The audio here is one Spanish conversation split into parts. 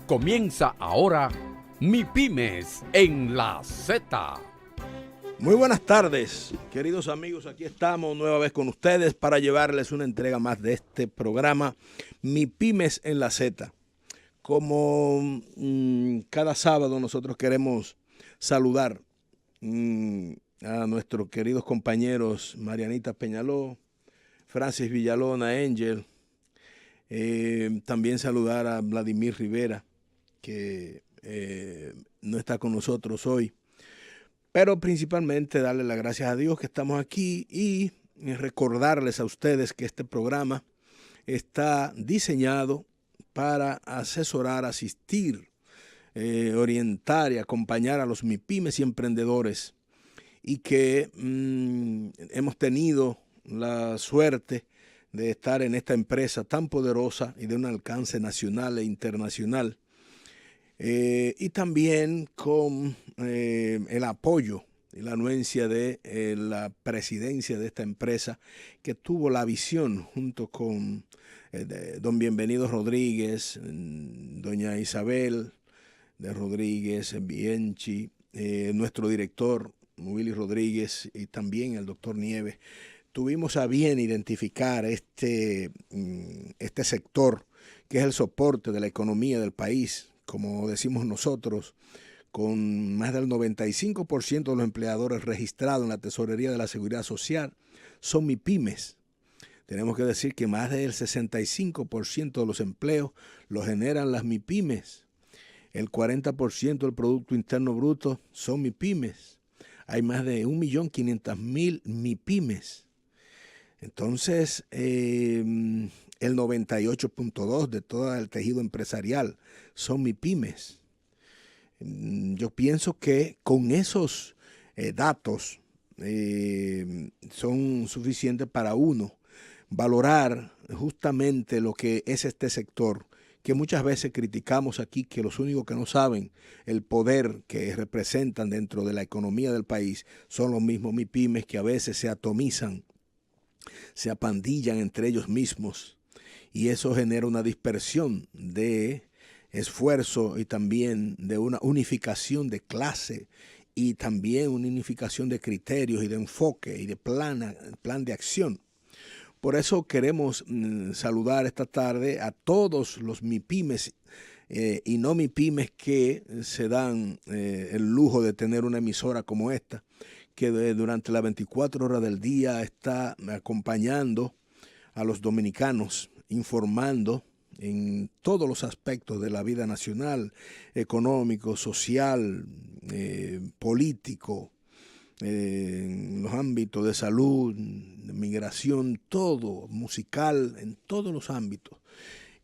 Comienza ahora Mi Pymes en la Z. Muy buenas tardes, queridos amigos. Aquí estamos nueva vez con ustedes para llevarles una entrega más de este programa, Mi Pymes en la Z. Como cada sábado nosotros queremos saludar a nuestros queridos compañeros Marianita Peñaló, Francis Villalona, Angel. También saludar a Vladimir Rivera, que no está con nosotros hoy. Pero principalmente darle las gracias a Dios que estamos aquí y recordarles a ustedes que este programa está diseñado para asesorar, asistir, orientar y acompañar a los MIPYMES y emprendedores, y que hemos tenido la suerte de estar en esta empresa tan poderosa y de un alcance nacional e internacional. Y también con el apoyo y la anuencia de la presidencia de esta empresa, que tuvo la visión junto con don Bienvenido Rodríguez, doña Isabel de Rodríguez Bienchi, nuestro director Willy Rodríguez y también el doctor Nieves. Tuvimos a bien identificar este sector que es el soporte de la economía del país, como decimos nosotros, con más del 95% de los empleadores registrados en la Tesorería de la Seguridad Social son MIPYMES. Tenemos que decir que más del 65% de los empleos los generan las MIPYMES. El 40% del Producto Interno Bruto son MIPYMES. Hay más de 1.500.000 MIPYMES. Entonces, el 98.2% de todo el tejido empresarial son MIPYMES. Yo pienso que con esos datos son suficientes para uno valorar justamente lo que es este sector, que muchas veces criticamos aquí, que los únicos que no saben el poder que representan dentro de la economía del país son los mismos MIPYMES, que a veces se atomizan, se apandillan entre ellos mismos, y eso genera una dispersión de esfuerzo y también de una unificación de clase y también una unificación de criterios y de enfoque y de plan de acción. Por eso queremos saludar esta tarde a todos los MIPYMES y no MIPYMES que se dan el lujo de tener una emisora como esta, que durante las 24 horas del día está acompañando a los dominicanos, informando en todos los aspectos de la vida nacional, económico, social, político, en los ámbitos de salud, de migración, todo, musical, en todos los ámbitos.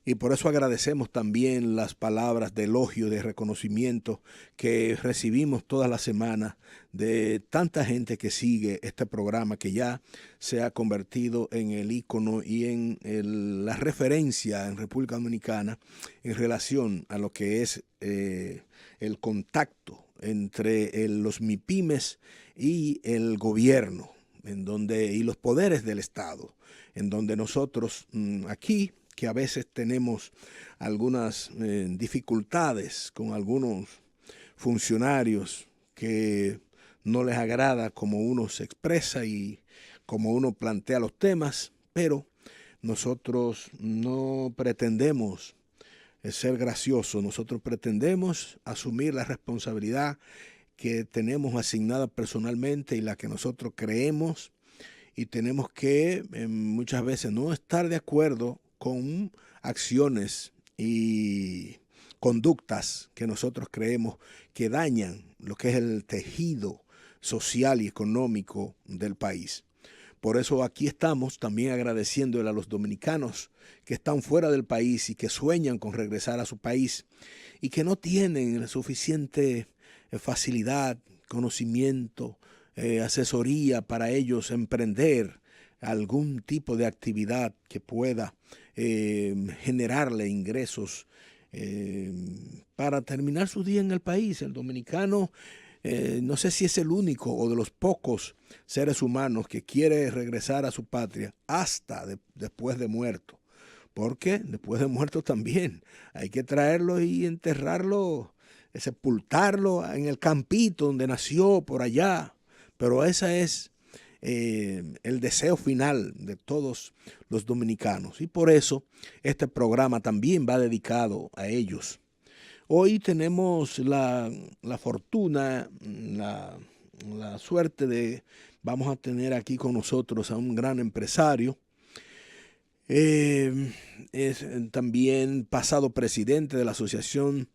Y por eso agradecemos también las palabras de elogio, de reconocimiento que recibimos todas las semanas de tanta gente que sigue este programa, que ya se ha convertido en el ícono y en la referencia en República Dominicana en relación a lo que es el contacto entre los MIPYMES y el gobierno, y los poderes del Estado, en donde nosotros aquí, que a veces tenemos algunas dificultades con algunos funcionarios que no les agrada como uno se expresa y como uno plantea los temas, pero nosotros no pretendemos ser graciosos, nosotros pretendemos asumir la responsabilidad que tenemos asignada personalmente y la que nosotros creemos, y tenemos que muchas veces no estar de acuerdo con acciones y conductas que nosotros creemos que dañan lo que es el tejido social y económico del país. Por eso aquí estamos también agradeciéndole a los dominicanos que están fuera del país y que sueñan con regresar a su país y que no tienen la suficiente facilidad, conocimiento, asesoría para ellos emprender algún tipo de actividad que pueda generarle ingresos para terminar su día en el país. El dominicano, no sé si es el único o de los pocos seres humanos que quiere regresar a su patria hasta después de muerto, porque después de muerto también hay que traerlo y enterrarlo, sepultarlo en el campito donde nació, por allá. Pero ese es el deseo final de todos los dominicanos. Y por eso este programa también va dedicado a ellos. Hoy tenemos la fortuna, la suerte de, vamos a tener aquí con nosotros a un gran empresario. Es también pasado presidente de la Asociación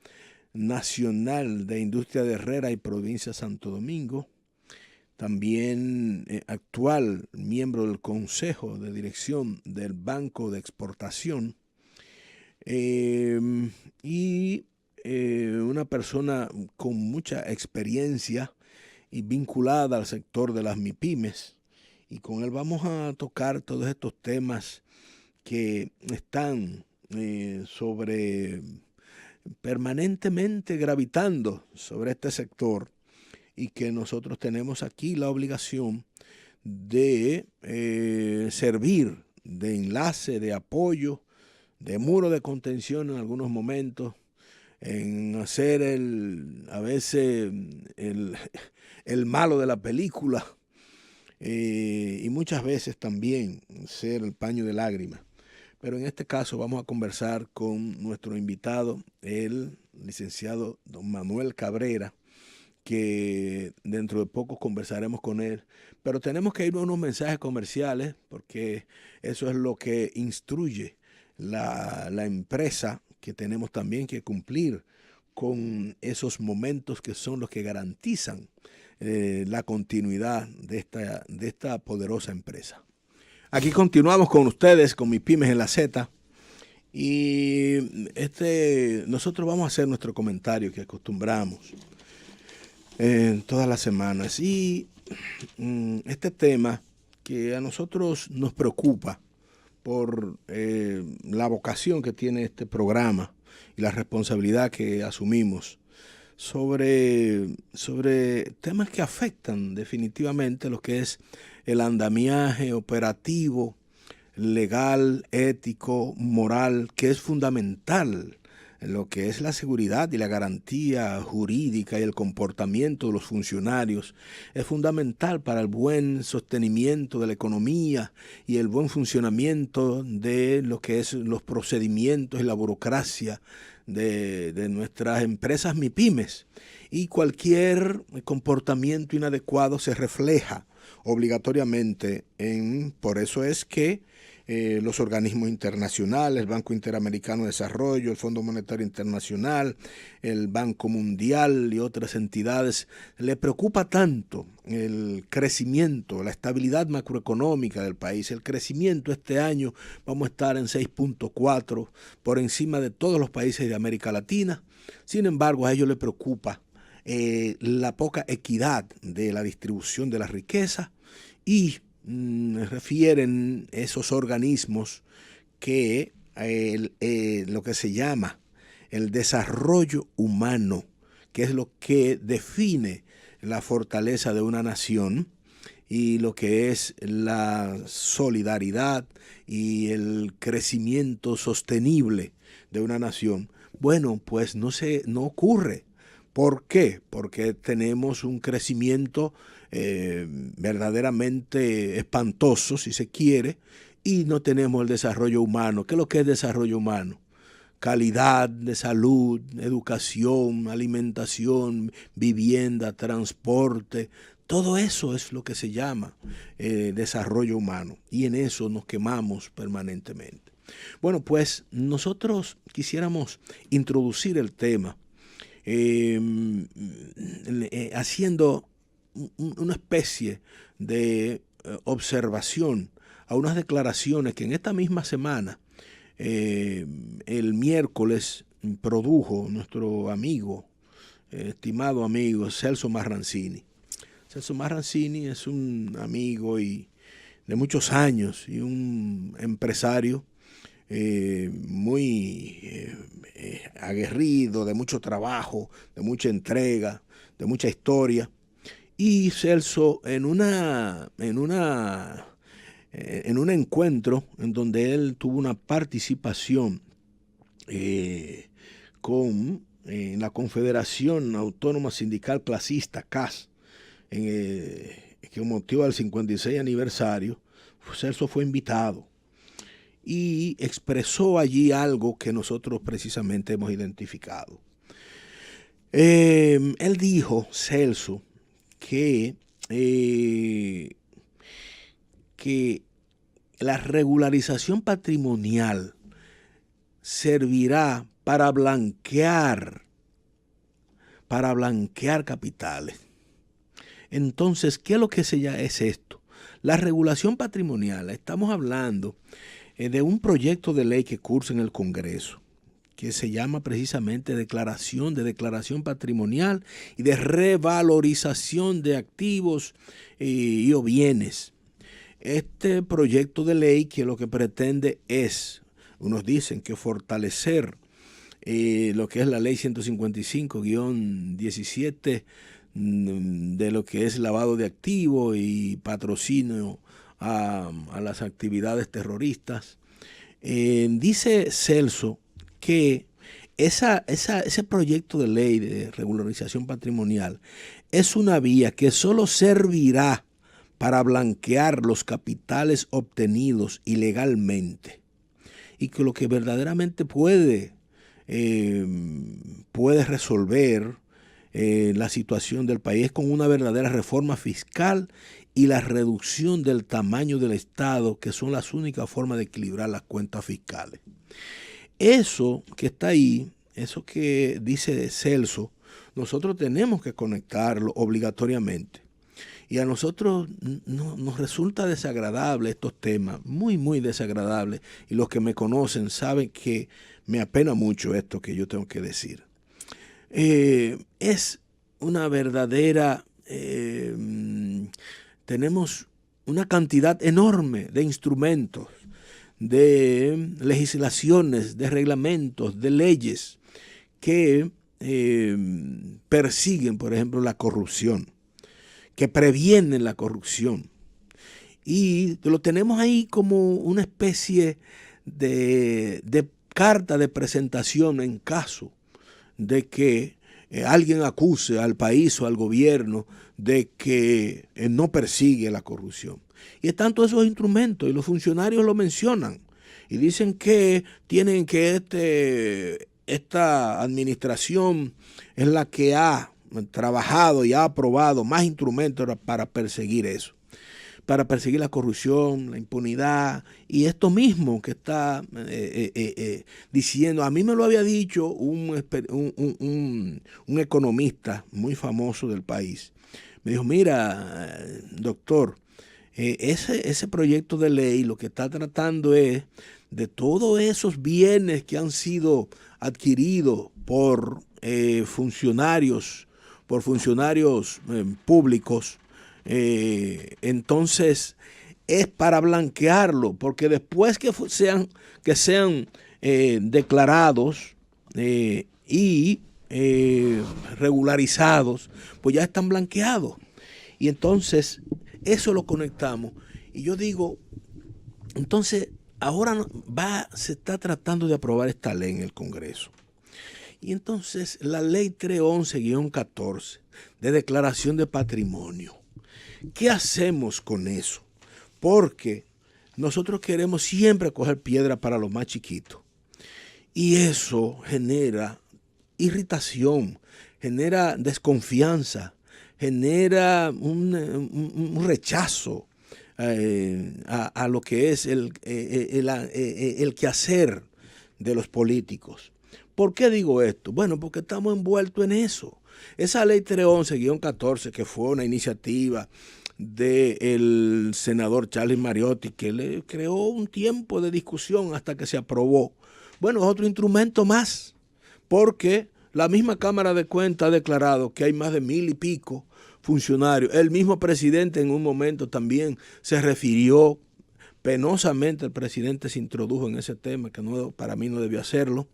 Nacional de Industria de Herrera y Provincia de Santo Domingo. También actual miembro del Consejo de Dirección del Banco de Exportación. Y una persona con mucha experiencia y vinculada al sector de las MIPYMES. Y con él vamos a tocar todos estos temas que están permanentemente gravitando sobre este sector y que nosotros tenemos aquí la obligación de servir de enlace, de apoyo, de muro de contención en algunos momentos, en hacer a veces el malo de la película y muchas veces también ser el paño de lágrimas. Pero en este caso vamos a conversar con nuestro invitado, el licenciado don Manuel Cabrera, que dentro de poco conversaremos con él. Pero tenemos que ir a unos mensajes comerciales porque eso es lo que instruye la empresa, que tenemos también que cumplir con esos momentos que son los que garantizan la continuidad de esta poderosa empresa. Aquí continuamos con ustedes, con MIPYMES en la Z, y nosotros vamos a hacer nuestro comentario que acostumbramos todas las semanas. Y este tema que a nosotros nos preocupa por la vocación que tiene este programa y la responsabilidad que asumimos sobre temas que afectan definitivamente lo que es el andamiaje operativo, legal, ético, moral, que es fundamental en lo que es la seguridad y la garantía jurídica y el comportamiento de los funcionarios. Es fundamental para el buen sostenimiento de la economía y el buen funcionamiento de lo que es los procedimientos y la burocracia de nuestras empresas MIPYMES. Y cualquier comportamiento inadecuado se refleja obligatoriamente por eso es que los organismos internacionales, el Banco Interamericano de Desarrollo, el Fondo Monetario Internacional, el Banco Mundial y otras entidades, le preocupa tanto el crecimiento, la estabilidad macroeconómica del país. El crecimiento este año vamos a estar en 6.4 por encima de todos los países de América Latina. Sin embargo, a ellos les preocupa la poca equidad de la distribución de la riqueza y refieren esos organismos que lo que se llama el desarrollo humano, que es lo que define la fortaleza de una nación y lo que es la solidaridad y el crecimiento sostenible de una nación. Bueno, pues no ocurre. ¿Por qué? Porque tenemos un crecimiento verdaderamente espantoso, si se quiere, y no tenemos el desarrollo humano. ¿Qué es lo que es desarrollo humano? Calidad de salud, educación, alimentación, vivienda, transporte. Todo eso es lo que se llama desarrollo humano, y en eso nos quemamos permanentemente. Bueno, pues nosotros quisiéramos introducir el tema haciendo una especie de observación a unas declaraciones que en esta misma semana, el miércoles, produjo nuestro amigo, estimado amigo Celso Marrancini. Celso Marrancini es un amigo de muchos años y un empresario muy aguerrido, de mucho trabajo, de mucha entrega, de mucha historia. Y Celso en una en un encuentro en donde él tuvo una participación con la Confederación Autónoma Sindical Clasista, CAS, que motivo del 56 aniversario. Celso fue invitado y expresó allí algo que nosotros precisamente hemos identificado. Él dijo, Celso, que la regularización patrimonial servirá para blanquear capitales. Entonces, ¿qué es lo que es esto? La regulación patrimonial, estamos hablando de un proyecto de ley que cursa en el Congreso, que se llama precisamente declaración patrimonial y de revalorización de activos y o bienes. Este proyecto de ley que lo que pretende es, unos dicen que fortalecer lo que es la ley 155-17 de lo que es lavado de activos y patrocinio a las actividades terroristas. Dice Celso que ese proyecto de ley de regularización patrimonial es una vía que solo servirá para blanquear los capitales obtenidos ilegalmente, y que lo que verdaderamente puede resolver la situación del país es con una verdadera reforma fiscal y la reducción del tamaño del Estado, que son las únicas formas de equilibrar las cuentas fiscales. Eso que está ahí, eso que dice Celso, nosotros tenemos que conectarlo obligatoriamente. Y a nosotros nos resulta desagradable estos temas, muy, muy desagradables. Y los que me conocen saben que me apena mucho esto que yo tengo que decir. Es una verdadera... tenemos una cantidad enorme de instrumentos, de legislaciones, de reglamentos, de leyes que persiguen, por ejemplo, la corrupción, que previenen la corrupción. Y lo tenemos ahí como una especie de carta de presentación en caso de que alguien acuse al país o al gobierno de que no persigue la corrupción. Y están todos esos instrumentos y los funcionarios lo mencionan y dicen que tienen que esta administración es la que ha trabajado y ha aprobado más instrumentos para perseguir eso, para perseguir la corrupción, la impunidad, y esto mismo que está diciendo. A mí me lo había dicho un economista muy famoso del país. Me dijo, mira, doctor, ese proyecto de ley lo que está tratando es de todos esos bienes que han sido adquiridos por funcionarios públicos. Entonces es para blanquearlo, porque después que sean declarados y regularizados, pues ya están blanqueados. Y entonces eso lo conectamos. Y yo digo, entonces ahora se está tratando de aprobar esta ley en el Congreso. Y entonces la ley 311-14 de declaración de patrimonio, ¿qué hacemos con eso? Porque nosotros queremos siempre coger piedra para los más chiquitos. Y eso genera irritación, genera desconfianza, genera un rechazo a lo que es el quehacer de los políticos. ¿Por qué digo esto? Bueno, porque estamos envueltos en eso. Esa ley 311-14, que fue una iniciativa del senador Charles Mariotti, que le creó un tiempo de discusión hasta que se aprobó. Bueno, es otro instrumento más, porque la misma Cámara de Cuentas ha declarado que hay más de 1000 y pico funcionarios. El mismo presidente en un momento también se refirió, penosamente el presidente se introdujo en ese tema, que para mí no debió hacerlo,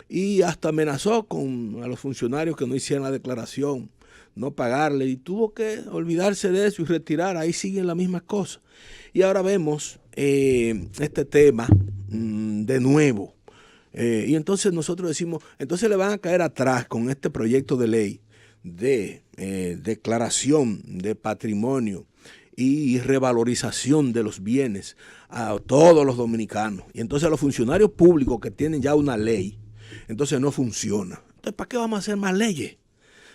y hasta amenazó a los funcionarios que no hicieran la declaración, no pagarle, y tuvo que olvidarse de eso y retirar. Ahí siguen las mismas cosas. Y ahora vemos este tema de nuevo. Y entonces nosotros decimos, entonces le van a caer atrás con este proyecto de ley de declaración de patrimonio y revalorización de los bienes a todos los dominicanos. Y entonces los funcionarios públicos que tienen ya una ley, entonces no funciona. Entonces, ¿para qué vamos a hacer más leyes?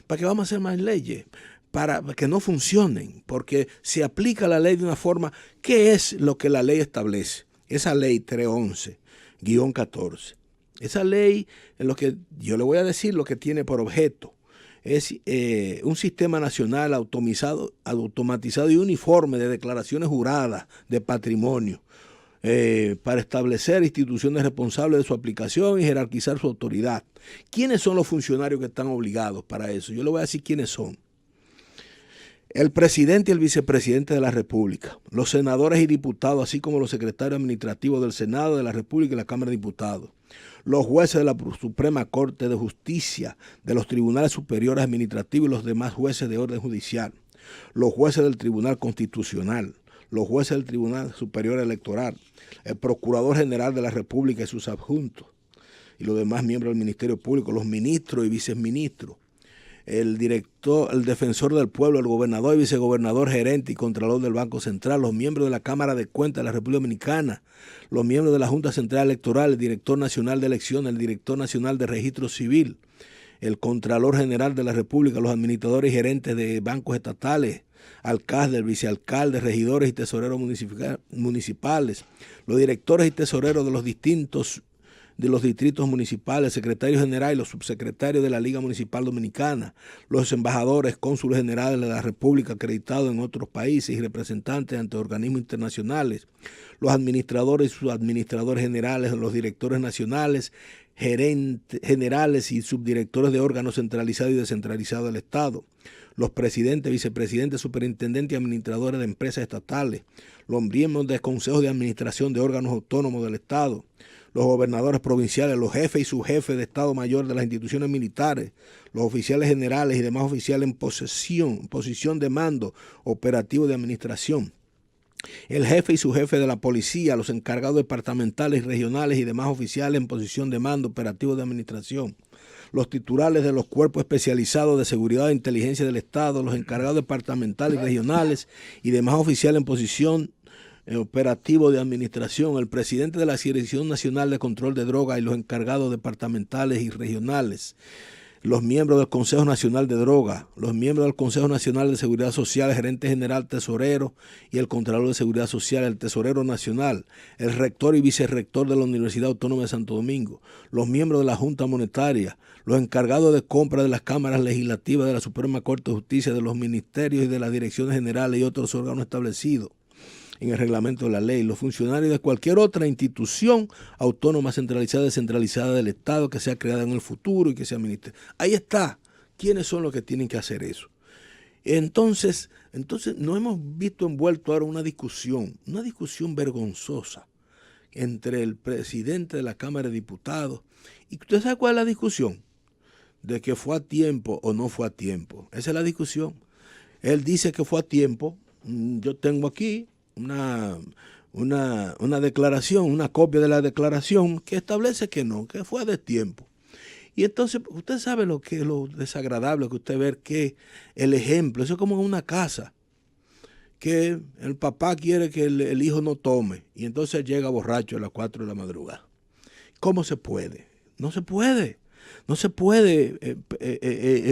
¿Para qué vamos a hacer más leyes? Para que no funcionen, porque se aplica la ley de una forma. ¿Qué es lo que la ley establece? Esa ley 311-14. Esa ley, en lo que yo le voy a decir lo que tiene por objeto, es un sistema nacional automatizado y uniforme de declaraciones juradas de patrimonio para establecer instituciones responsables de su aplicación y jerarquizar su autoridad. ¿Quiénes son los funcionarios que están obligados para eso? Yo le voy a decir quiénes son. El presidente y el vicepresidente de la República, los senadores y diputados, así como los secretarios administrativos del Senado de la República y la Cámara de Diputados, los jueces de la Suprema Corte de Justicia, de los tribunales superiores administrativos y los demás jueces de orden judicial, los jueces del Tribunal Constitucional, los jueces del Tribunal Superior Electoral, el Procurador General de la República y sus adjuntos, y los demás miembros del Ministerio Público, los ministros y viceministros, el director, el defensor del pueblo, el gobernador y vicegobernador, gerente y contralor del Banco Central, los miembros de la Cámara de Cuentas de la República Dominicana, los miembros de la Junta Central Electoral, el director nacional de elecciones, el director nacional de registro civil, el Contralor General de la República, los administradores y gerentes de bancos estatales, alcaldes, vicealcaldes, regidores y tesoreros municipales, los directores y tesoreros de los distritos municipales, secretarios generales y los subsecretarios de la Liga Municipal Dominicana, los embajadores, cónsules generales de la República acreditados en otros países y representantes ante organismos internacionales, los administradores y subadministradores generales, los directores nacionales, gerentes generales y subdirectores de órganos centralizados y descentralizados del Estado, los presidentes, vicepresidentes, superintendentes y administradores de empresas estatales, los miembros de consejos de administración de órganos autónomos del Estado, los gobernadores provinciales, los jefes y subjefes de Estado Mayor de las instituciones militares, los oficiales generales y demás oficiales en posición de mando operativo de administración, el jefe y subjefe de la policía, los encargados departamentales, regionales y demás oficiales en posición de mando operativo de administración, los titulares de los cuerpos especializados de seguridad e inteligencia del Estado, los encargados departamentales y regionales y demás oficiales en posición operativo de administración, el presidente de la Dirección Nacional de Control de Drogas y los encargados departamentales y regionales, los miembros del Consejo Nacional de Drogas, los miembros del Consejo Nacional de Seguridad Social, el gerente general, tesorero y el Contralor de Seguridad Social, el tesorero nacional, el rector y vicerrector de la Universidad Autónoma de Santo Domingo, los miembros de la Junta Monetaria, los encargados de compra de las cámaras legislativas de la Suprema Corte de Justicia, de los ministerios y de las direcciones generales y otros órganos establecidos en el reglamento de la ley, los funcionarios de cualquier otra institución autónoma, centralizada, descentralizada del Estado que sea creada en el futuro y que sea administre. Ahí está. ¿Quiénes son los que tienen que hacer eso? Entonces nos hemos visto envueltos ahora en una discusión vergonzosa entre el presidente de la Cámara de Diputados. ¿Y usted sabe cuál es la discusión? De que fue a tiempo o no fue a tiempo. Esa es la discusión. Él dice que fue a tiempo. Yo tengo aquí una declaración, una copia de la declaración que establece que no, que fue a destiempo. Y entonces usted sabe lo que es lo desagradable que usted ver que el ejemplo, eso es como en una casa, que el papá quiere que el hijo no tome y entonces llega borracho a las 4 de la madrugada. ¿Cómo se puede? No se puede. No se puede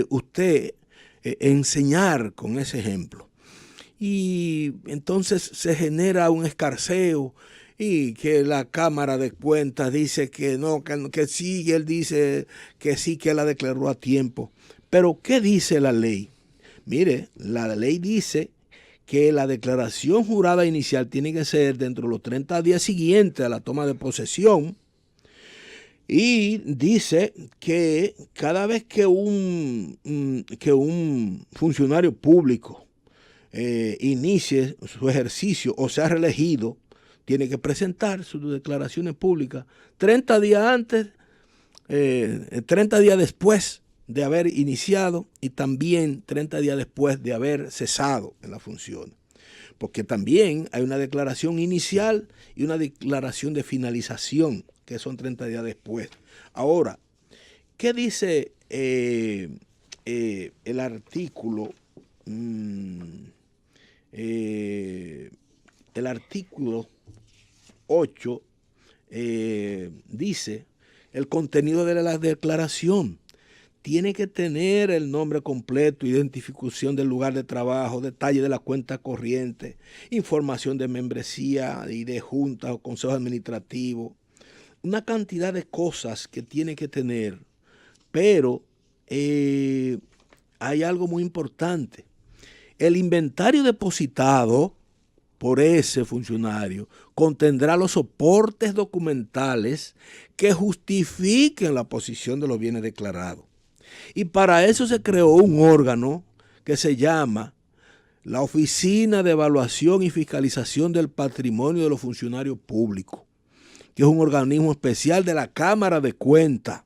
usted enseñar con ese ejemplo. Y entonces se genera un escarceo y que la Cámara de Cuentas dice que no, que sí, y él dice que sí, que la declaró a tiempo. Pero ¿qué dice la ley? Mire, la ley dice que la declaración jurada inicial tiene que ser dentro de los 30 días siguientes a la toma de posesión. Y dice que cada vez que un funcionario público inicie su ejercicio o sea reelegido, tiene que presentar sus declaraciones públicas 30 días antes 30 días después de haber iniciado y también 30 días después de haber cesado en la función. Porque también hay una declaración inicial y una declaración de finalización, que son 30 días después. Ahora, ¿qué dice el artículo? El artículo 8 dice, el contenido de la declaración tiene que tener el nombre completo, identificación del lugar de trabajo, detalle de la cuenta corriente, información de membresía y de juntas o consejos administrativos, una cantidad de cosas que tiene que tener, pero hay algo muy importante. El inventario depositado por ese funcionario contendrá los soportes documentales que justifiquen la posición de los bienes declarados. Y para eso se creó un órgano que se llama la Oficina de Evaluación y Fiscalización del Patrimonio de los Funcionarios Públicos, que es un organismo especial de la Cámara de Cuentas,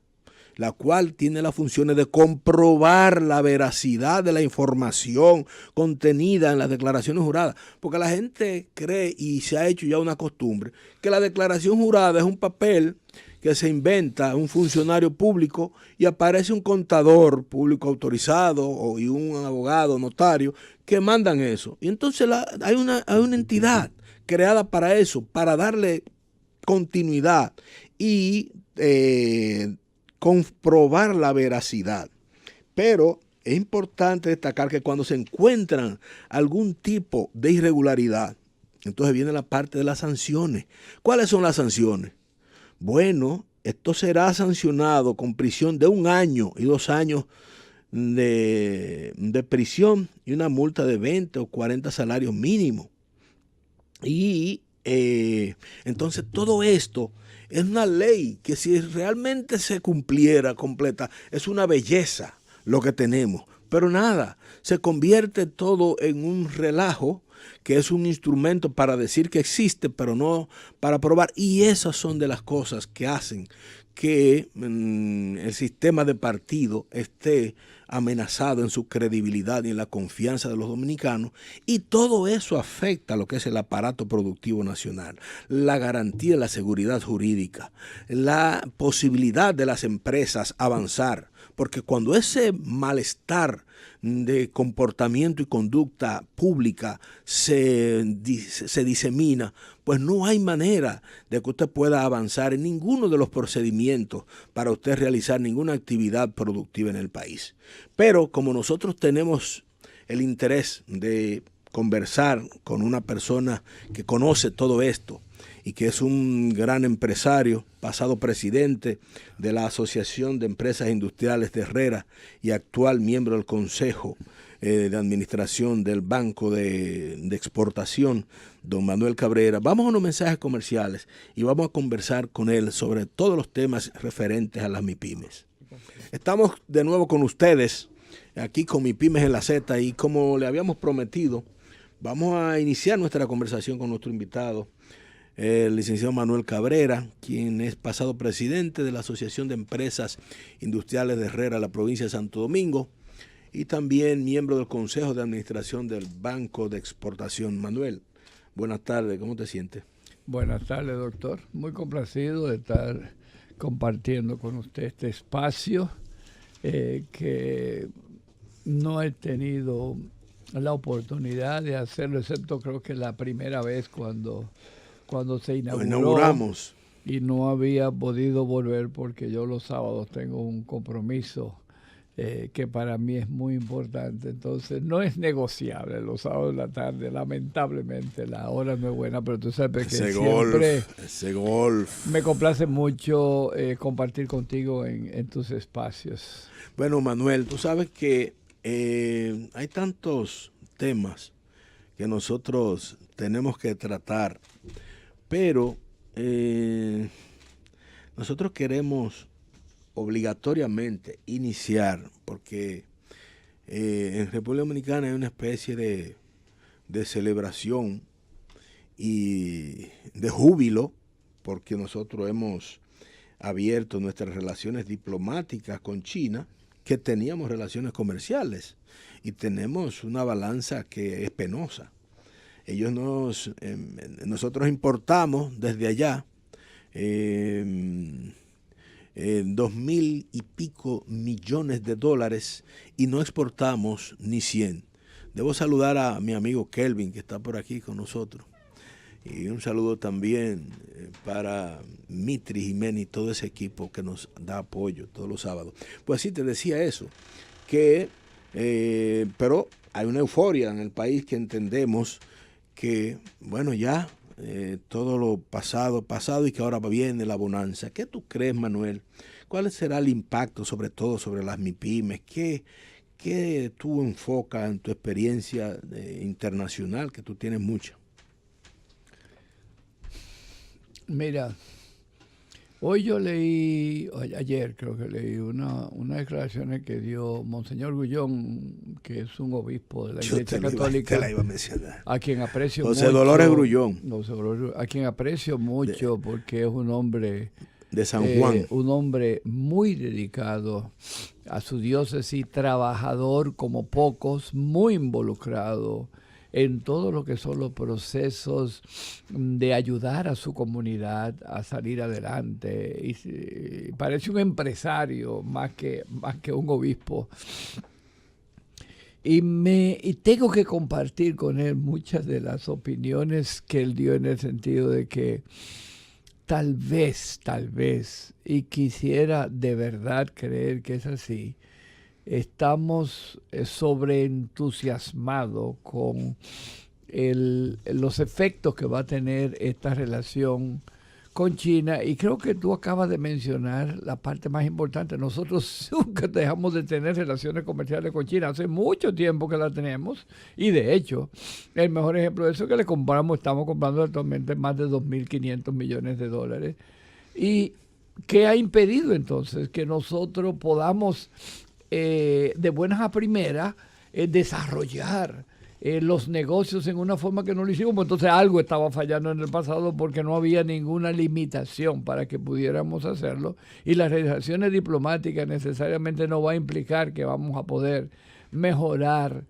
la cual tiene las funciones de comprobar la veracidad de la información contenida en las declaraciones juradas. Porque la gente cree, y se ha hecho ya una costumbre, que la declaración jurada es un papel que se inventa un funcionario público y aparece un contador público autorizado y un abogado, notario, que mandan eso. Y entonces hay una entidad creada para eso, para darle continuidad y comprobar la veracidad. Pero es importante destacar que cuando se encuentran algún tipo de irregularidad, entonces viene la parte de las sanciones. ¿Cuáles son las sanciones? Bueno, esto será sancionado con prisión de 1 año y 2 años de prisión y una multa de 20 o 40 salarios mínimos. Y entonces todo esto es una ley que si realmente se cumpliera completa, es una belleza lo que tenemos. Pero nada, se convierte todo en un relajo, que es un instrumento para decir que existe, pero no para probar. Y esas son de las cosas que hacen que el sistema de partido esté amenazado en su credibilidad y en la confianza de los dominicanos, y todo eso afecta a lo que es el aparato productivo nacional, la garantía de la seguridad jurídica, la posibilidad de las empresas avanzar, porque cuando ese malestar de comportamiento y conducta pública se disemina, pues no hay manera de que usted pueda avanzar en ninguno de los procedimientos para usted realizar ninguna actividad productiva en el país. Pero como nosotros tenemos el interés de conversar con una persona que conoce todo esto y que es un gran empresario, pasado presidente de la Asociación de Empresas Industriales de Herrera y actual miembro del Consejo de Administración del Banco de Exportación, don Manuel Cabrera. Vamos a unos mensajes comerciales y vamos a conversar con él sobre todos los temas referentes a las MIPYMES. Estamos de nuevo con ustedes, aquí con MIPYMES en la Z, y como le habíamos prometido, vamos a iniciar nuestra conversación con nuestro invitado, el licenciado Manuel Cabrera, quien es pasado presidente de la Asociación de Empresas Industriales de Herrera, la provincia de Santo Domingo, y también miembro del Consejo de Administración del Banco de Exportación. Manuel, buenas tardes, ¿cómo te sientes? Buenas tardes, doctor. Muy complacido de estar compartiendo con usted este espacio que no he tenido la oportunidad de hacerlo, excepto creo que la primera vez cuando se inauguramos. Y no había podido volver porque yo los sábados tengo un compromiso que para mí es muy importante. Entonces no es negociable los sábados de la tarde. Lamentablemente la hora no es buena, pero tú sabes que ese golf me complace mucho compartir contigo en tus espacios. Bueno, Manuel, tú sabes que hay tantos temas que nosotros tenemos que tratar, pero nosotros queremos obligatoriamente iniciar, porque en República Dominicana hay una especie de celebración y de júbilo, porque nosotros hemos abierto nuestras relaciones diplomáticas con China, que teníamos relaciones comerciales y tenemos una balanza que es penosa. Nosotros importamos desde allá 2.000 y pico millones de dólares y no exportamos ni 100. Debo saludar a mi amigo Kelvin, que está por aquí con nosotros. Y un saludo también para Mitri Jiménez y todo ese equipo que nos da apoyo todos los sábados. Pues sí, te decía eso, pero hay una euforia en el país que entendemos que, bueno, ya todo lo pasado y que ahora viene la bonanza. ¿Qué tú crees, Manuel? ¿Cuál será el impacto, sobre todo sobre las MIPYMES? ¿Qué tú enfocas en tu experiencia internacional, que tú tienes mucha? Mira, ayer creo que leí unas declaraciones que dio Monseñor Grullón, que es un obispo de la Iglesia Católica, te la iba a mencionar. A quien aprecio José mucho. Dolores Grullón. A quien aprecio mucho porque es un hombre de San Juan. Un hombre muy dedicado a su diócesis, trabajador como pocos, muy involucrado en todo lo que son los procesos de ayudar a su comunidad a salir adelante. Y parece un empresario más que un obispo. Y tengo que compartir con él muchas de las opiniones que él dio, en el sentido de que tal vez, y quisiera de verdad creer que es así, estamos sobreentusiasmados con los efectos que va a tener esta relación con China, y creo que tú acabas de mencionar la parte más importante. Nosotros nunca dejamos de tener relaciones comerciales con China, hace mucho tiempo que la tenemos, y de hecho, el mejor ejemplo de eso es que estamos comprando actualmente más de 2.500 millones de dólares. ¿Y qué ha impedido entonces que nosotros podamos de buenas a primeras desarrollar los negocios en una forma que no lo hicimos? Pues entonces algo estaba fallando en el pasado, porque no había ninguna limitación para que pudiéramos hacerlo, y las relaciones diplomáticas necesariamente no va a implicar que vamos a poder mejorar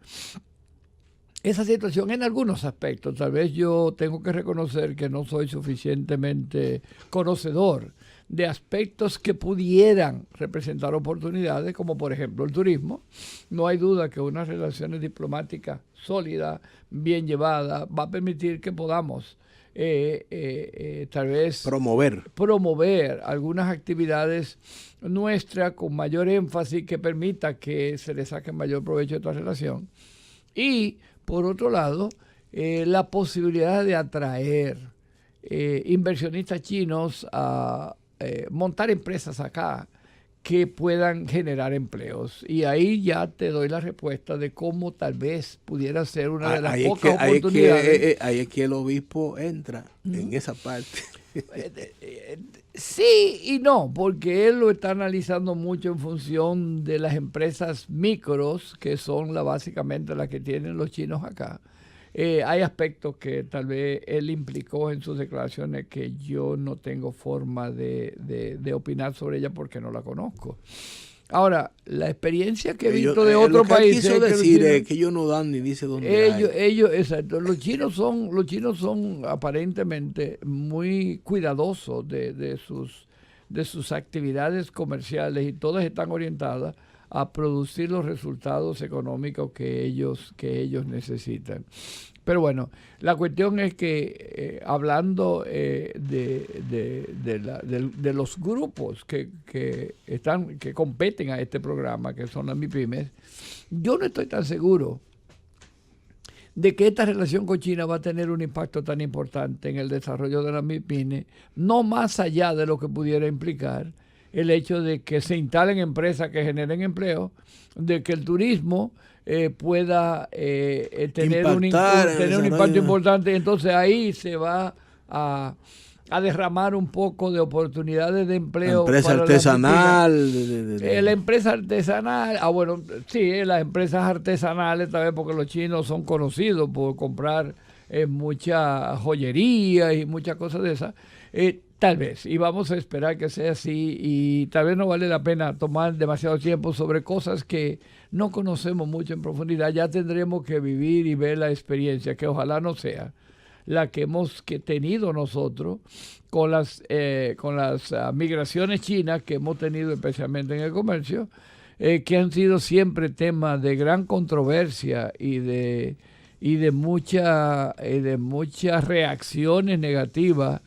esa situación en algunos aspectos. Tal vez yo tengo que reconocer que no soy suficientemente conocedor de aspectos que pudieran representar oportunidades, como por ejemplo el turismo. No hay duda que unas relaciones diplomáticas sólidas, bien llevadas, va a permitir que podamos tal vez promover algunas actividades nuestras con mayor énfasis, que permita que se le saque mayor provecho de esta relación. Y por otro lado, la posibilidad de atraer inversionistas chinos a montar empresas acá que puedan generar empleos. Y ahí ya te doy la respuesta de cómo tal vez pudiera ser una de las pocas oportunidades. Ahí es que el obispo entra en esa parte. Sí y no, porque él lo está analizando mucho en función de las empresas micros, que son básicamente las que tienen los chinos acá. Hay aspectos que tal vez él implicó en sus declaraciones que yo no tengo forma de opinar sobre ella, porque no la conozco. Ahora, la experiencia que he visto de otros países... Lo que quiso decir es que ellos no dan ni dice dónde ellos, exacto. Los chinos son aparentemente muy cuidadosos de sus actividades comerciales, y todas están orientadas a producir los resultados económicos que ellos necesitan. Pero bueno, la cuestión es que hablando de los grupos que competen a este programa, que son las MIPYMES, yo no estoy tan seguro de que esta relación con China va a tener un impacto tan importante en el desarrollo de las MIPYMES, no más allá de lo que pudiera implicar el hecho de que se instalen empresas que generen empleo, de que el turismo pueda tener un impacto importante. Entonces ahí se va a derramar un poco de oportunidades de empleo. La empresa artesanal. La empresa artesanal, bueno, sí, las empresas artesanales también, porque los chinos son conocidos por comprar mucha joyería y muchas cosas de esas. Tal vez, y vamos a esperar que sea así, y tal vez no vale la pena tomar demasiado tiempo sobre cosas que no conocemos mucho en profundidad. Ya tendremos que vivir y ver la experiencia, que ojalá no sea la que hemos tenido nosotros con las migraciones chinas que hemos tenido especialmente en el comercio, que han sido siempre temas de gran controversia y de muchas reacciones negativas,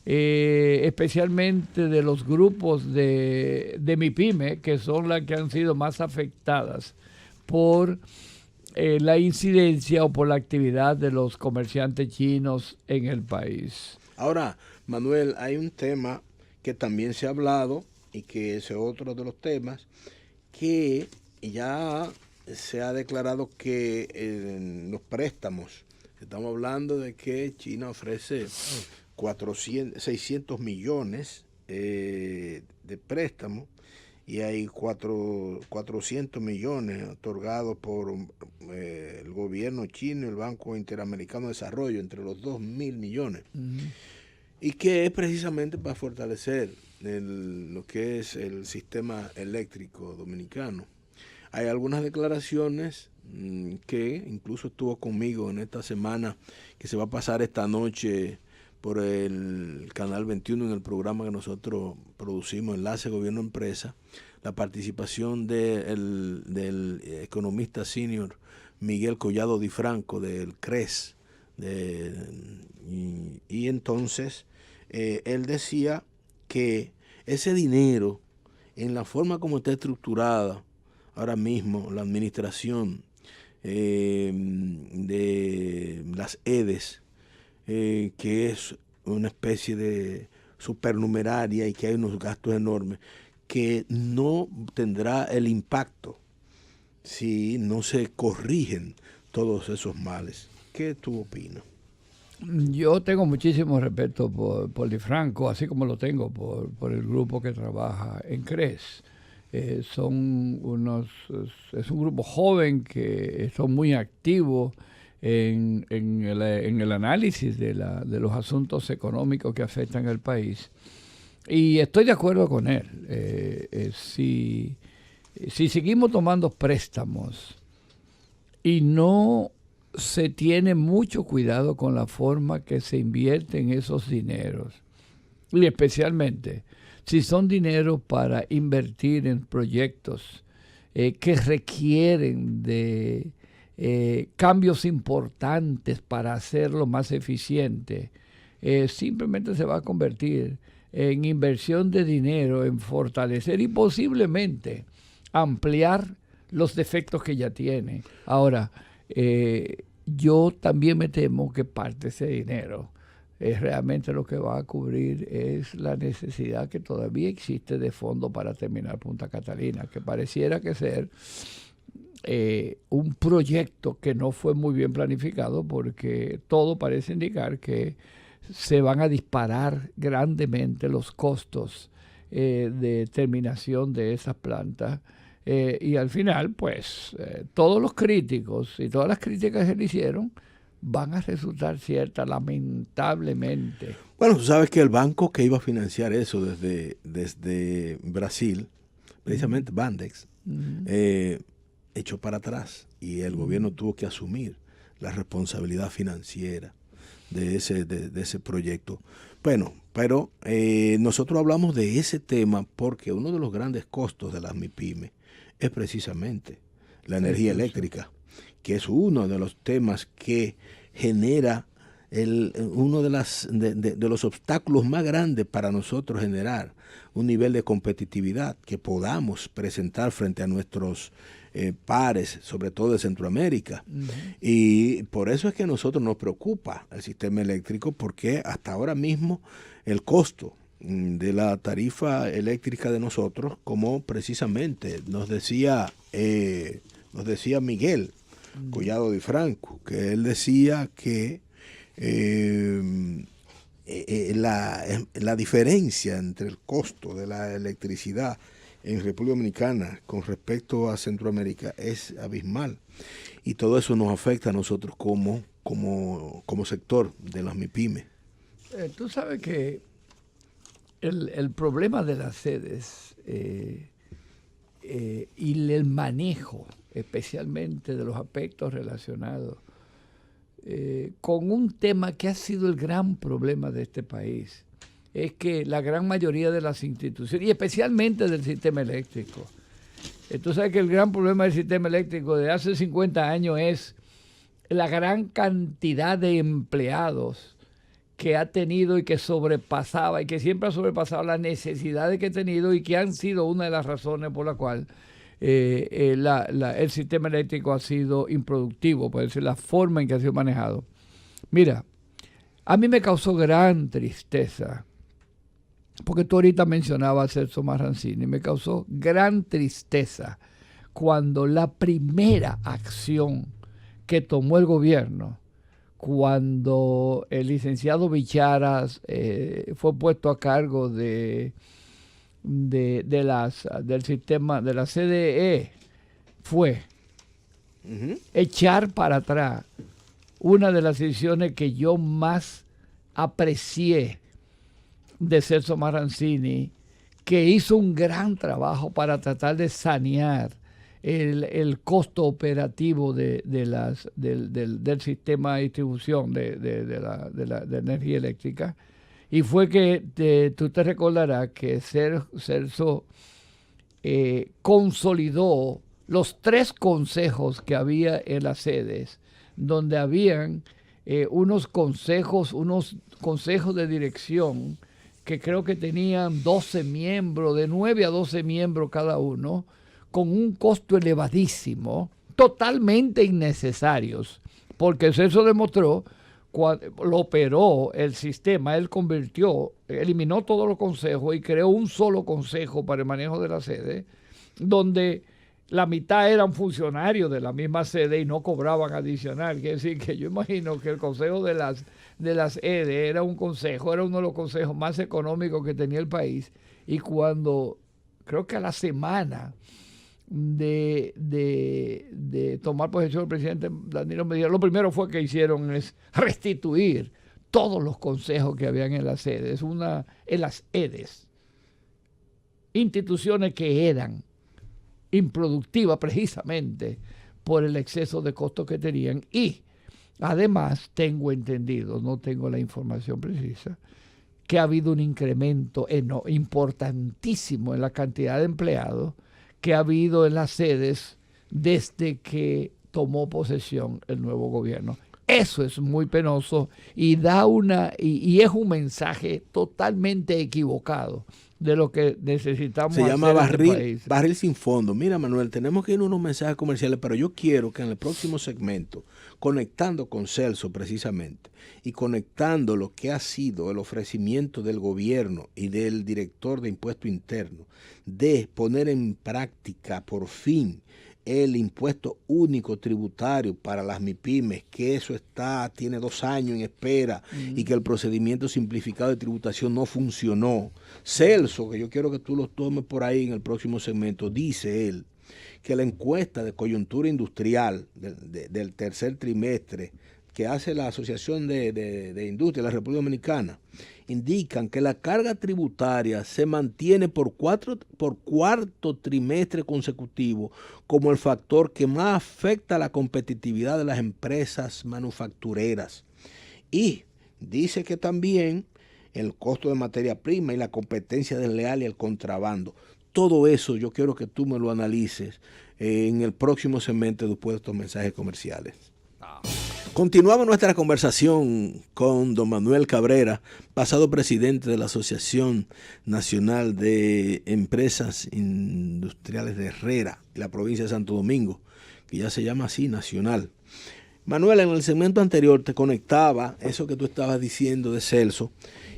especialmente de los grupos de MIPYME, que son las que han sido más afectadas por la incidencia o por la actividad de los comerciantes chinos en el país. Ahora, Manuel, hay un tema que también se ha hablado y que es otro de los temas que ya se ha declarado que en los préstamos, estamos hablando de que China ofrece 600 millones de préstamos y hay 400 millones otorgados por el gobierno chino y el Banco Interamericano de Desarrollo, entre los 2.000 millones. Y que es precisamente para fortalecer lo que es el sistema eléctrico dominicano. Hay algunas declaraciones que incluso estuvo conmigo en esta semana, que se va a pasar esta noche por el Canal 21 en el programa que nosotros producimos, Enlace Gobierno-Empresa, la participación del economista senior Miguel Collado Di Franco del CRES. Y entonces él decía que ese dinero, en la forma como está estructurada ahora mismo la administración de las EDES, que es una especie de supernumeraria y que hay unos gastos enormes, que no tendrá el impacto si no se corrigen todos esos males. ¿Qué tú opinas? Yo tengo muchísimo respeto por Di Franco, así como lo tengo por el grupo que trabaja en CRES. Es un grupo joven que son muy activos en el análisis de los asuntos económicos que afectan al país. Y estoy de acuerdo con él. Si seguimos tomando préstamos y no se tiene mucho cuidado con la forma que se invierten esos dineros, y especialmente si son dineros para invertir en proyectos que requieren de cambios importantes para hacerlo más eficiente, simplemente se va a convertir en inversión de dinero, en fortalecer y posiblemente ampliar los defectos que ya tiene. Ahora, yo también me temo que parte de ese dinero realmente lo que va a cubrir es la necesidad que todavía existe de fondo para terminar Punta Catalina, que pareciera que ser un proyecto que no fue muy bien planificado, porque todo parece indicar que se van a disparar grandemente los costos de terminación de esas plantas. Y al final, pues, todos los críticos y todas las críticas que le hicieron van a resultar ciertas, lamentablemente. Bueno, tú sabes que el banco que iba a financiar eso desde Brasil, precisamente Bandex, echó para atrás y el gobierno tuvo que asumir la responsabilidad financiera de ese proyecto. Bueno, pero nosotros hablamos de ese tema porque uno de los grandes costos de las MIPYME es precisamente la energía eléctrica, que es uno de los temas que genera uno de los obstáculos más grandes para nosotros generar un nivel de competitividad que podamos presentar frente a nuestros pares, sobre todo de Centroamérica. Y por eso es que a nosotros nos preocupa el sistema eléctrico, porque hasta ahora mismo el costo de la tarifa eléctrica de nosotros, como precisamente nos decía Miguel Collado Di Franco, que él decía que la diferencia entre el costo de la electricidad en República Dominicana con respecto a Centroamérica es abismal, y todo eso nos afecta a nosotros como sector de las MIPYME. Tú sabes que el problema de las sedes y el manejo, especialmente de los aspectos relacionados con un tema que ha sido el gran problema de este país, es que la gran mayoría de las instituciones, y especialmente del sistema eléctrico, tú sabes que el gran problema del sistema eléctrico de hace 50 años es la gran cantidad de empleados que ha tenido y que sobrepasaba, y que siempre ha sobrepasado las necesidades que ha tenido, y que han sido una de las razones por la cual el sistema eléctrico ha sido improductivo, puede ser la forma en que ha sido manejado. Mira, a mí me causó gran tristeza, porque tú ahorita mencionabas a Celso Marrancini, me causó gran tristeza cuando la primera acción que tomó el gobierno, cuando el licenciado Bicharas fue puesto a cargo del sistema de la CDE, fue echar para atrás una de las decisiones que yo más aprecié de Celso Marrancini, que hizo un gran trabajo para tratar de sanear el costo operativo del sistema de distribución de energía eléctrica. Y fue que tú te recordarás que Celso consolidó los 3 consejos que había en las sedes, donde habían unos consejos de dirección que creo que tenían 12 miembros, de 9 a 12 miembros cada uno, con un costo elevadísimo, totalmente innecesarios, porque Celso demostró, cuando lo operó el sistema, él eliminó todos los consejos y creó un solo consejo para el manejo de la sede, donde la mitad eran funcionarios de la misma sede y no cobraban adicional. Quiere decir que yo imagino que el consejo de las EDE era uno de los consejos más económicos que tenía el país, y cuando, creo que a la semana de tomar posesión del presidente Danilo Medina, lo primero que hicieron es restituir todos los consejos que habían en las sedes, en las EDES, instituciones que eran improductivas precisamente por el exceso de costos que tenían. Y además tengo entendido, no tengo la información precisa, que ha habido un incremento importantísimo en la cantidad de empleados que ha habido en las sedes desde que tomó posesión el nuevo gobierno. Eso es muy penoso y y es un mensaje totalmente equivocado de lo que necesitamos hacer. Se llama barril, en este país. Barril sin fondo. Mira, Manuel, tenemos que ir a unos mensajes comerciales, pero yo quiero que en el próximo segmento, conectando con Celso precisamente, y conectando lo que ha sido el ofrecimiento del gobierno y del director de Impuesto Interno de poner en práctica por fin el impuesto único tributario para las MIPYMES, que eso tiene 2 años en espera y que el procedimiento simplificado de tributación no funcionó. Celso, que yo quiero que tú lo tomes por ahí en el próximo segmento, dice él que la encuesta de coyuntura industrial del tercer trimestre que hace la Asociación de Industria de la República Dominicana indican que la carga tributaria se mantiene por cuarto trimestre consecutivo como el factor que más afecta a la competitividad de las empresas manufactureras. Y dice que también el costo de materia prima y la competencia desleal y el contrabando. Todo eso yo quiero que tú me lo analices en el próximo segmento después de estos mensajes comerciales. Continuamos nuestra conversación con don Manuel Cabrera, pasado presidente de la Asociación Nacional de Empresas Industriales de Herrera, en la provincia de Santo Domingo, que ya se llama así, nacional. Manuel, en el segmento anterior te conectaba eso que tú estabas diciendo de Celso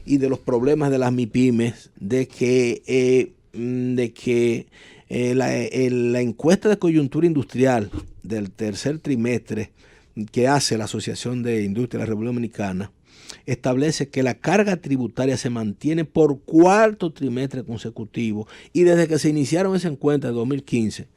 y de los problemas de las MIPYMES, de que la encuesta de coyuntura industrial del tercer trimestre que hace la Asociación de Industria de la República Dominicana establece que la carga tributaria se mantiene por cuarto trimestre consecutivo y desde que se iniciaron esa encuesta de 2015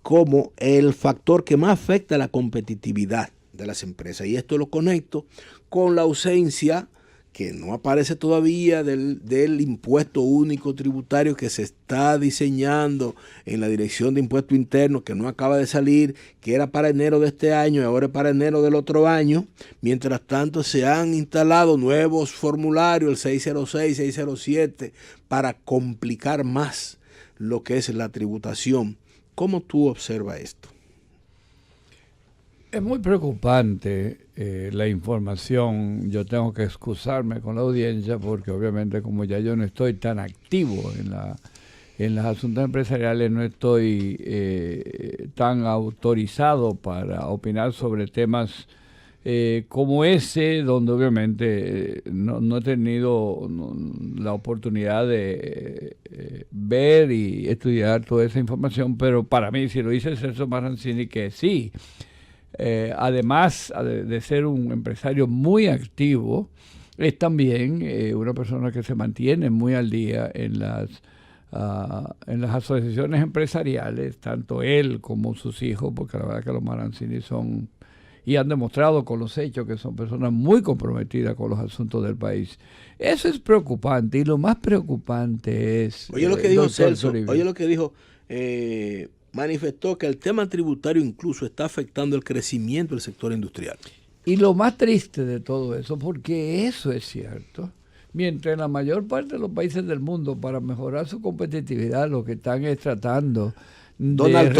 como el factor que más afecta a la competitividad de las empresas. Y esto lo conecto con la ausencia que no aparece todavía del impuesto único tributario que se está diseñando en la Dirección de Impuestos Internos, que no acaba de salir, que era para enero de este año y ahora es para enero del otro año. Mientras tanto, se han instalado nuevos formularios, el 606, 607, para complicar más lo que es la tributación. ¿Cómo tú observas esto? Es muy preocupante la información. Yo tengo que excusarme con la audiencia porque obviamente como ya yo no estoy tan activo en los asuntos empresariales, no estoy tan autorizado para opinar sobre temas como ese, donde obviamente no he tenido la oportunidad de ver y estudiar toda esa información, pero para mí, si lo dice Celso Maranzini, que sí. Además de ser un empresario muy activo, es también una persona que se mantiene muy al día en las asociaciones empresariales, tanto él como sus hijos, porque la verdad que los Maranzini son, y han demostrado con los hechos que son personas muy comprometidas con los asuntos del país. Eso es preocupante, y lo más preocupante es... Oye lo que dijo Celso, oye lo que dijo... manifestó que el tema tributario incluso está afectando el crecimiento del sector industrial. Y lo más triste de todo eso, porque eso es cierto, mientras en la mayor parte de los países del mundo, para mejorar su competitividad, lo que están es tratando Donald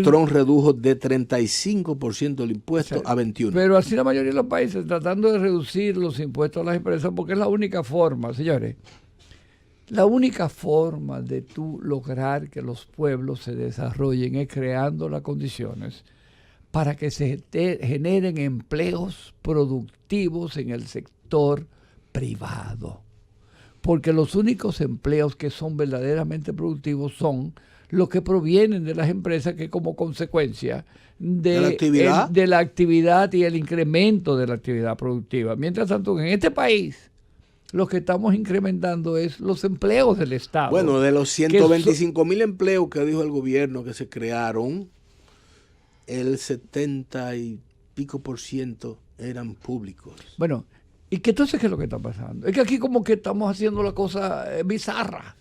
Trump redujo de 35% el impuesto a 21%. Pero así la mayoría de los países tratando de reducir los impuestos a las empresas, porque es la única forma, señores. La única forma de tú lograr que los pueblos se desarrollen es creando las condiciones para que se generen empleos productivos en el sector privado. Porque los únicos empleos que son verdaderamente productivos son los que provienen de las empresas, que como consecuencia de la actividad y el incremento de la actividad productiva. Mientras tanto, en este país, lo que estamos incrementando es los empleos del Estado. Bueno, de los 125,000 empleos que dijo el gobierno que se crearon, el 70 y pico % eran públicos. Bueno, ¿y qué entonces qué es lo que está pasando? Es que aquí como que estamos haciendo la cosa bizarra.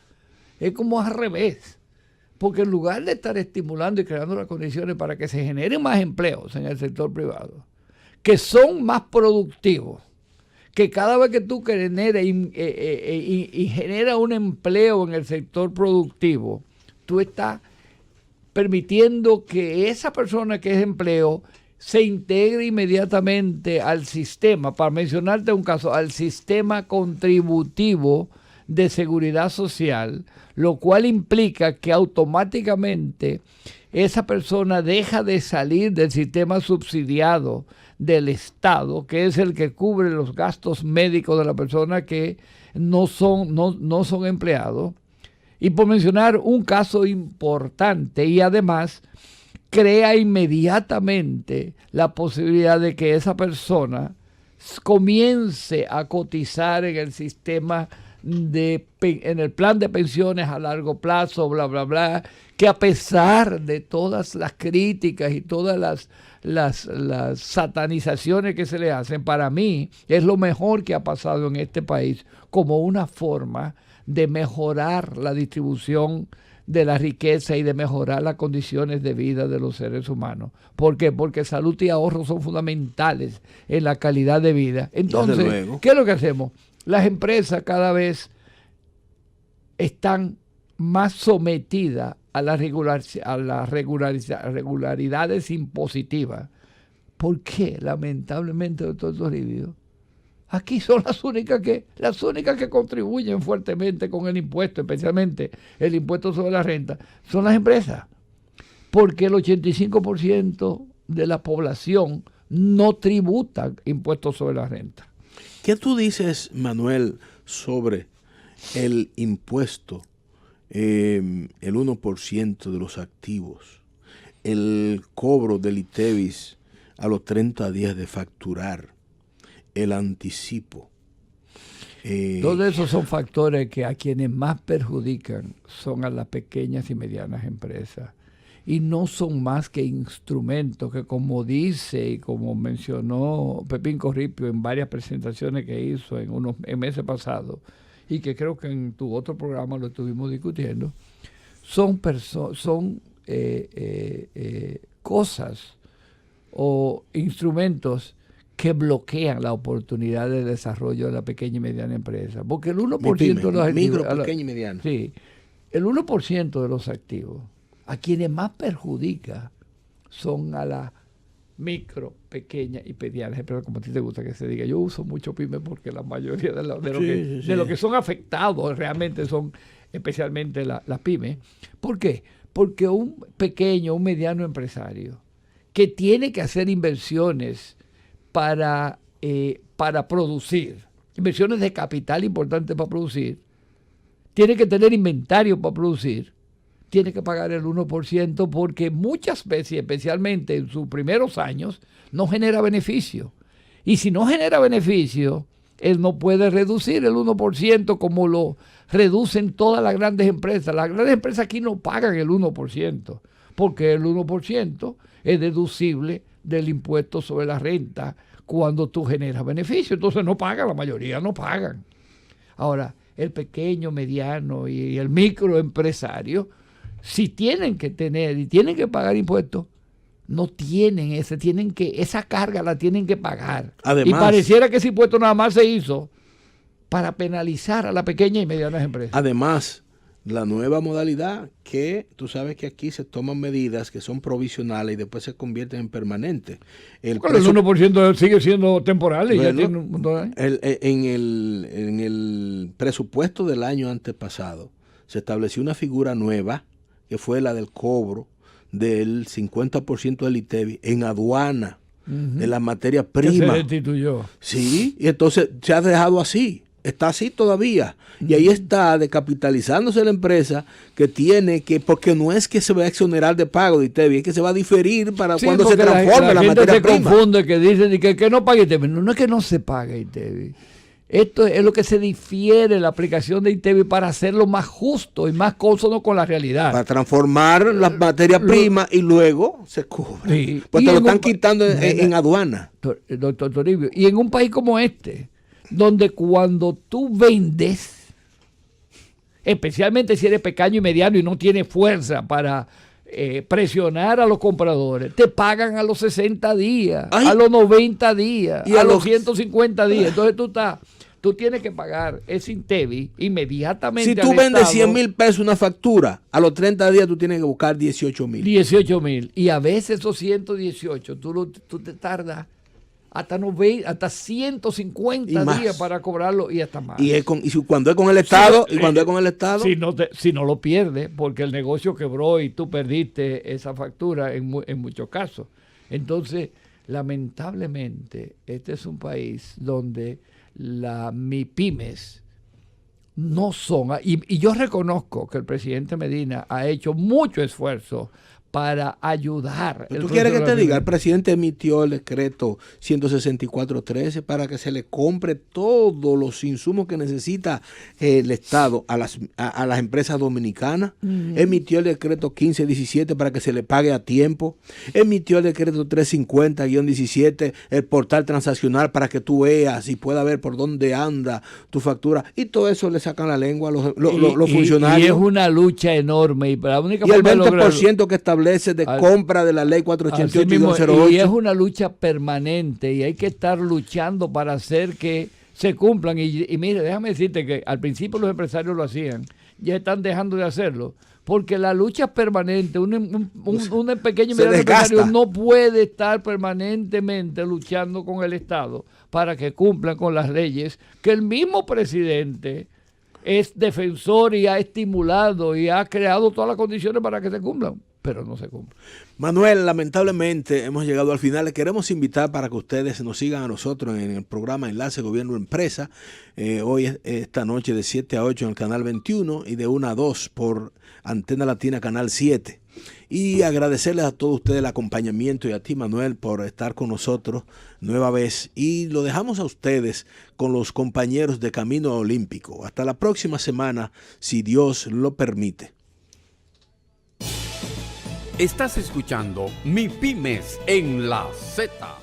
Es como al revés. Porque en lugar de estar estimulando y creando las condiciones para que se generen más empleos en el sector privado, que son más productivos, que cada vez que tú generas y genera un empleo en el sector productivo, tú estás permitiendo que esa persona que es empleo se integre inmediatamente al sistema, para mencionarte un caso, al sistema contributivo de seguridad social, lo cual implica que automáticamente esa persona deja de salir del sistema subsidiado del Estado, que es el que cubre los gastos médicos de la persona que no son empleados. Y por mencionar un caso importante, y además crea inmediatamente la posibilidad de que esa persona comience a cotizar en el sistema en el plan de pensiones a largo plazo, bla, bla, bla, que a pesar de todas las críticas y todas las satanizaciones que se le hacen, para mí es lo mejor que ha pasado en este país como una forma de mejorar la distribución de la riqueza y de mejorar las condiciones de vida de los seres humanos. ¿Por qué? Porque salud y ahorro son fundamentales en la calidad de vida. Entonces, ¿qué es lo que hacemos? Las empresas cada vez están más sometidas a las regularidades impositivas. ¿Por qué? Lamentablemente, doctor Toribio, aquí son las únicas que contribuyen fuertemente con el impuesto, especialmente el impuesto sobre la renta, son las empresas. Porque el 85% de la población no tributa impuestos sobre la renta. ¿Qué tú dices, Manuel, sobre el impuesto, el 1% de los activos, el cobro del ITEVIS a los 30 días de facturar, el anticipo? Todos esos son factores que a quienes más perjudican son a las pequeñas y medianas empresas. y no son más que instrumentos que, como dice y como mencionó Pepín Corripio en varias presentaciones que hizo en meses pasados, y que creo que en tu otro programa lo estuvimos discutiendo, son cosas o instrumentos que bloquean la oportunidad de desarrollo de la pequeña y mediana empresa. Porque el 1% de los activos... Micro, pequeño y mediano. Sí, el 1% de los activos, a quienes más perjudica son a la micro, pequeña y mediana empresas, como a ti te gusta que se diga. Yo uso mucho pyme porque la mayoría de lo que son afectados realmente son especialmente las pymes. ¿Por qué? Porque un pequeño, un mediano empresario que tiene que hacer inversiones para producir, inversiones de capital importantes para producir, tiene que tener inventario para producir, tiene que pagar el 1% porque muchas veces, especialmente en sus primeros años, no genera beneficio. Y si no genera beneficio, él no puede reducir el 1% como lo reducen todas las grandes empresas. Las grandes empresas aquí no pagan el 1%, porque el 1% es deducible del impuesto sobre la renta cuando tú generas beneficio. Entonces no pagan, la mayoría no pagan. Ahora, el pequeño, mediano y el microempresario, si tienen que tener y tienen que pagar impuestos, no tienen esa carga la tienen que pagar. Además, y pareciera que ese impuesto nada más se hizo para penalizar a las pequeñas y medianas empresas. Además, la nueva modalidad que tú sabes que aquí se toman medidas que son provisionales y después se convierten en permanentes. El 1% sigue siendo temporal. Bueno, en el presupuesto del año antepasado se estableció una figura nueva que fue la del cobro del 50% del ITEVI en aduana de la materia prima. Que se destituyó. Sí, y entonces se ha dejado así. Está así todavía. Y ahí está decapitalizándose la empresa que tiene que, porque no es que se va a exonerar de pago de ITEVI, es que se va a diferir para cuando se transforme la materia prima. Se confunde que dicen que no pague ITEVI. No es que no se pague ITEVI. Esto es lo que se difiere la aplicación de ITEVI para hacerlo más justo y más consono con la realidad. Para transformar la materia prima y luego se cubre. Sí. Pues te lo están quitando en aduana. Doctor Toribio, y en un país como este, donde cuando tú vendes, especialmente si eres pequeño y mediano y no tienes fuerza para presionar a los compradores, te pagan a los 60 días, a los 90 días, y a los 150 días. Entonces tú tienes que pagar ese ITEVI inmediatamente. Si tú vendes 100 mil pesos una factura, a los 30 días tú tienes que buscar 18 mil. 18 mil. Y a veces esos 118, tú te tardas hasta 150 días para cobrarlo y hasta más. Y cuando es con el Estado, si no lo pierdes, porque el negocio quebró y tú perdiste esa factura en muchos casos. Entonces, lamentablemente, este es un país donde las MIPYMES no son, y yo reconozco que el presidente Medina ha hecho mucho esfuerzo para ayudar. ¿Tú quieres que te diga? El presidente emitió el decreto 164.13 para que se le compre todos los insumos que necesita el Estado a las empresas dominicanas. Emitió el decreto 15.17 para que se le pague a tiempo. Emitió el decreto 350-17, el portal transaccional para que tú veas y puedas ver por dónde anda tu factura. Y todo eso le sacan la lengua a los funcionarios. Y es una lucha enorme. Y la única y el 20% que establece de compra de la ley 488 y 208. Y es una lucha permanente y hay que estar luchando para hacer que se cumplan. Y mire, déjame decirte que al principio los empresarios lo hacían, ya están dejando de hacerlo, porque la lucha es permanente. Un pequeño y mediano empresario no puede estar permanentemente luchando con el Estado para que cumplan con las leyes que el mismo presidente es defensor y ha estimulado y ha creado todas las condiciones para que se cumplan, pero no se cumple. Manuel, lamentablemente hemos llegado al final. Les queremos invitar para que ustedes nos sigan a nosotros en el programa Enlace Gobierno Empresa. Hoy, esta noche de 7 a 8 en el canal 21 y de 1 a 2 por Antena Latina canal 7. Y agradecerles a todos ustedes el acompañamiento y a ti, Manuel, por estar con nosotros nueva vez. Y lo dejamos a ustedes con los compañeros de Camino Olímpico. Hasta la próxima semana, si Dios lo permite. Estás escuchando Mi Pymes en la Z.